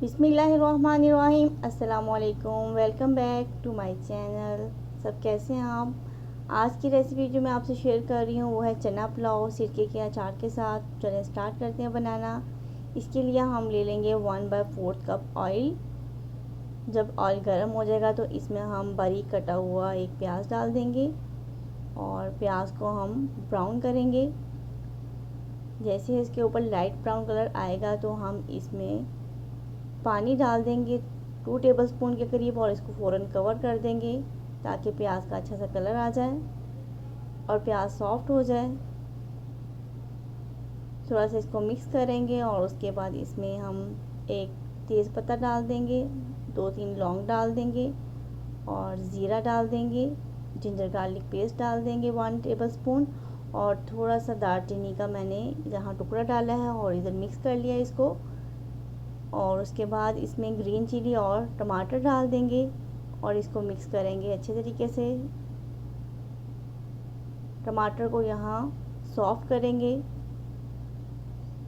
बिस्मिल्लाहिर्रहमानिर्रहीम। अस्सलामुअलैकुम। Welcome back to my channel. सब कैसे हैं आप? आज की रेसिपी जो मैं आपसे शेयर कर रही हूँ वो है चना पुलाव सिरके के अचार के साथ। चलिए स्टार्ट करते हैं बनाना। इसके लिए हम ले लेंगे 1/4 कप ऑयल। जब ऑयल गर्म हो जाएगा तो इसमें हम बारीक कटा हुआ एक प्याज डाल देंगे और प्याज को हम ब्राउन करेंगे। जैसे इसके ऊपर लाइट ब्राउन कलर आएगा तो हम इसमें पानी डाल देंगे 2 टेबलस्पून के करीब और इसको फ़ौरन कवर कर देंगे ताकि प्याज का अच्छा सा कलर आ जाए और प्याज सॉफ्ट हो जाए। थोड़ा सा इसको मिक्स करेंगे और उसके बाद इसमें हम एक तेज़ पत्ता डाल देंगे, 2-3 लौंग डाल देंगे और ज़ीरा डाल देंगे। जिंजर गार्लिक पेस्ट डाल देंगे 1 टेबलस्पून और थोड़ा सा दालचीनी का मैंने यहाँ टुकड़ा डाला है और इधर मिक्स कर लिया इसको। और उसके बाद इसमें ग्रीन चिली और टमाटर डाल देंगे और इसको मिक्स करेंगे अच्छे तरीके से। टमाटर को यहाँ सॉफ्ट करेंगे।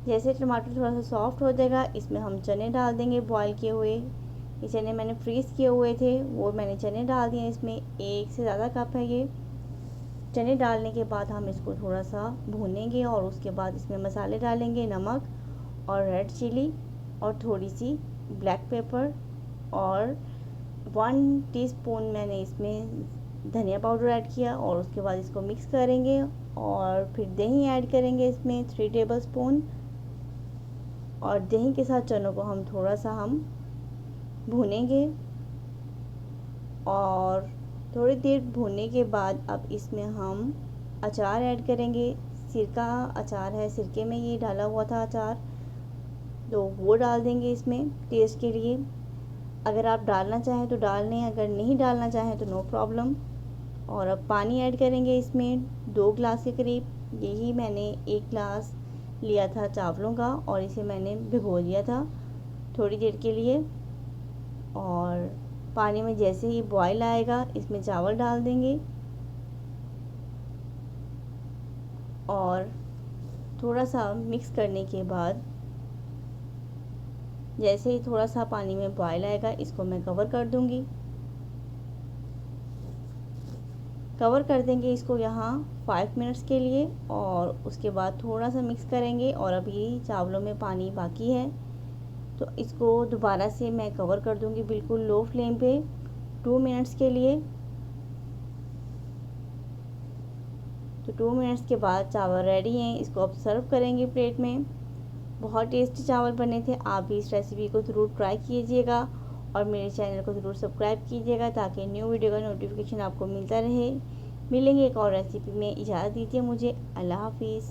जैसे टमाटर थोड़ा सा सॉफ्ट हो जाएगा इसमें हम चने डाल देंगे बॉईल किए हुए। ये चने मैंने फ्रीज़ किए हुए थे, वो मैंने चने डाल दिए। इसमें एक से ज़्यादा कप है ये। चने डालने के बाद हम इसको थोड़ा सा भूनेंगे और उसके बाद इसमें मसाले डालेंगे, नमक और रेड चिली और थोड़ी सी ब्लैक पेपर और 1 टीस्पून मैंने इसमें धनिया पाउडर ऐड किया और उसके बाद इसको मिक्स करेंगे और फिर दही ऐड करेंगे इसमें 3 टेबलस्पून और दही के साथ चनों को हम थोड़ा सा भूनेंगे और थोड़ी देर भूनने के बाद अब इसमें हम अचार ऐड करेंगे। सिरका अचार है, सिरके में ये डाला हुआ था अचार, तो वो डाल देंगे इसमें टेस्ट के लिए। अगर आप डालना चाहें तो डाल लें, अगर नहीं डालना चाहें तो नो प्रॉब्लम। और अब पानी ऐड करेंगे इसमें 2 गिलास के करीब। यही मैंने 1 गिलास लिया था चावलों का और इसे मैंने भिगो दिया था थोड़ी देर के लिए। और पानी में जैसे ही बॉयल आएगा इसमें चावल डाल देंगे और थोड़ा सा मिक्स करने के बाद जैसे ही थोड़ा सा पानी में बॉयल आएगा इसको मैं कवर कर दूंगी। कवर कर देंगे इसको यहाँ 5 मिनट्स के लिए और उसके बाद थोड़ा सा मिक्स करेंगे। और अभी चावलों में पानी बाकी है तो इसको दोबारा से मैं कवर कर दूंगी बिल्कुल लो फ्लेम पे 2 मिनट्स के लिए। तो 2 मिनट्स के बाद चावल रेडी हैं, इसको अब सर्व करेंगे प्लेट में। बहुत टेस्टी चावल बने थे। आप भी इस रेसिपी को ज़रूर ट्राई कीजिएगा और मेरे चैनल को ज़रूर सब्सक्राइब कीजिएगा ताकि न्यू वीडियो का नोटिफिकेशन आपको मिलता रहे। मिलेंगे एक और रेसिपी में। इजाज़त दीजिए मुझे। अल्लाह हाफिज़।